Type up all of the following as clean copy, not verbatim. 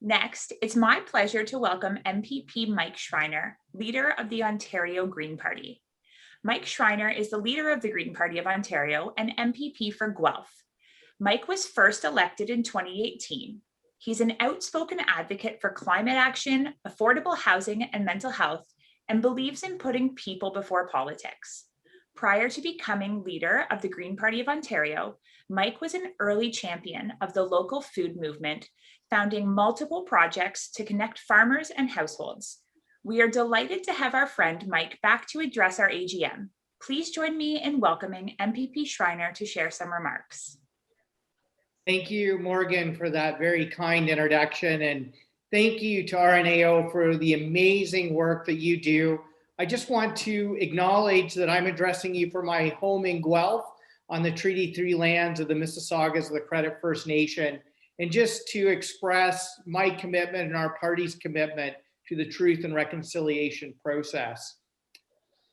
Next, it's my pleasure to welcome MPP Mike Schriner, leader of the Ontario Green Party. Mike Schriner is the leader of the Green Party of Ontario and MPP for Guelph. Mike was first elected in 2018. He's an outspoken advocate for climate action, affordable housing, and mental health, and believes in putting people before politics. Prior to becoming leader of the Green Party of Ontario, Mike was an early champion of the local food movement, founding multiple projects to connect farmers and households. We are delighted to have our friend Mike back to address our AGM. Please join me in welcoming MPP Schriner to share some remarks. Thank you, Morgan, for that very kind introduction. And thank you to RNAO for the amazing work that you do. I just want to acknowledge that I'm addressing you from my home in Guelph on the Treaty 3 lands of the Mississaugas of the Credit First Nation, and just to express my commitment and our party's commitment to the truth and reconciliation process.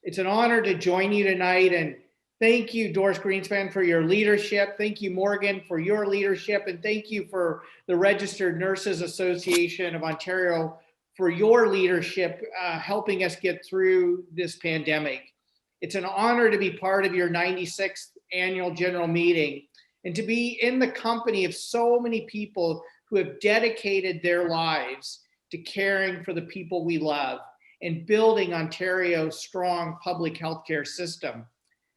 It's an honor to join you tonight, and thank you, Doris Greenspan, for your leadership. Thank you, Morgan, for your leadership, and thank you for the Registered Nurses Association of Ontario for your leadership, helping us get through this pandemic. It's an honor to be part of your 96th annual general meeting and to be in the company of so many people who have dedicated their lives to caring for the people we love and building Ontario's strong public healthcare system.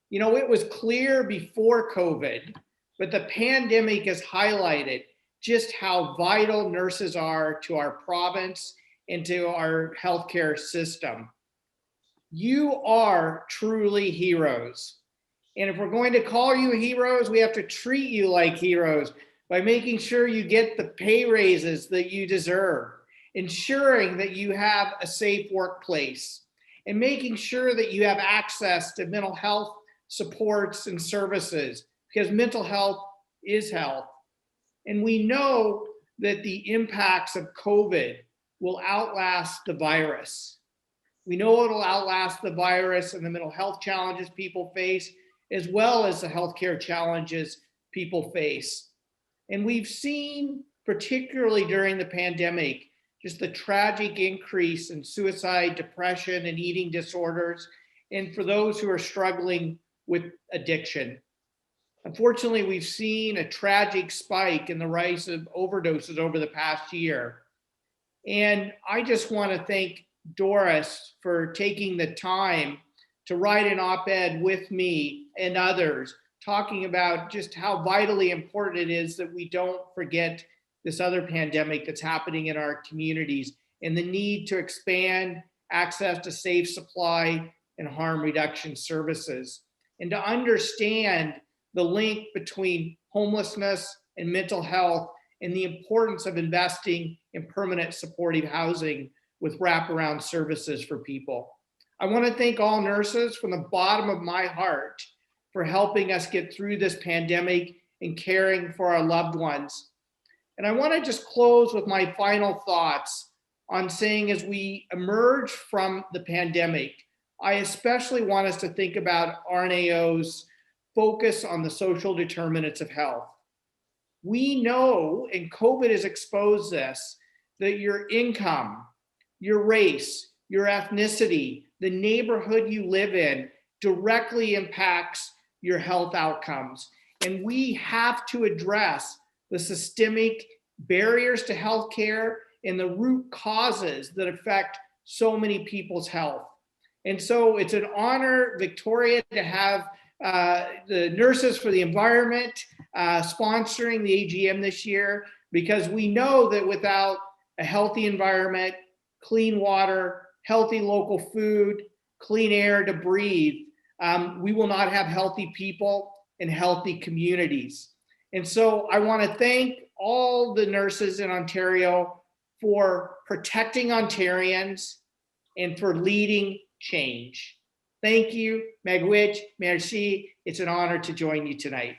You know, it was clear before COVID, but the pandemic has highlighted just how vital nurses are to our province and to our healthcare system. You are truly heroes. And if we're going to call you heroes, we have to treat you like heroes by making sure you get the pay raises that you deserve, ensuring that you have a safe workplace, and making sure that you have access to mental health supports and services, because mental health is health. And we know that the impacts of COVID will outlast the virus. We know it'll outlast the virus and the mental health challenges people face, as well as the healthcare challenges people face. And we've seen, particularly during the pandemic, just the tragic increase in suicide, depression, and eating disorders, and for those who are struggling with addiction. Unfortunately, we've seen a tragic spike in the rise of overdoses over the past year. And I just want to thank Doris for taking the time to write an op-ed with me and others, talking about just how vitally important it is that we don't forget this other pandemic that's happening in our communities and the need to expand access to safe supply and harm reduction services, and to understand the link between homelessness and mental health and the importance of investing in permanent supportive housing with wraparound services for people. I want to thank all nurses from the bottom of my heart for helping us get through this pandemic and caring for our loved ones. And I want to just close with my final thoughts on saying, as we emerge from the pandemic, I especially want us to think about RNAO's focus on the social determinants of health. We know, and COVID has exposed this, that your income, your race, your ethnicity, the neighborhood you live in directly impacts your health outcomes. And we have to address the systemic barriers to healthcare and the root causes that affect so many people's health. And so it's an honor, Victoria, to have the Nurses for the Environment sponsoring the AGM this year, because we know that without a healthy environment, clean water, healthy local food, clean air to breathe, we will not have healthy people and healthy communities. And so I want to thank all the nurses in Ontario for protecting Ontarians and for leading change. Thank you, Magwitch, merci. It's an honor to join you tonight.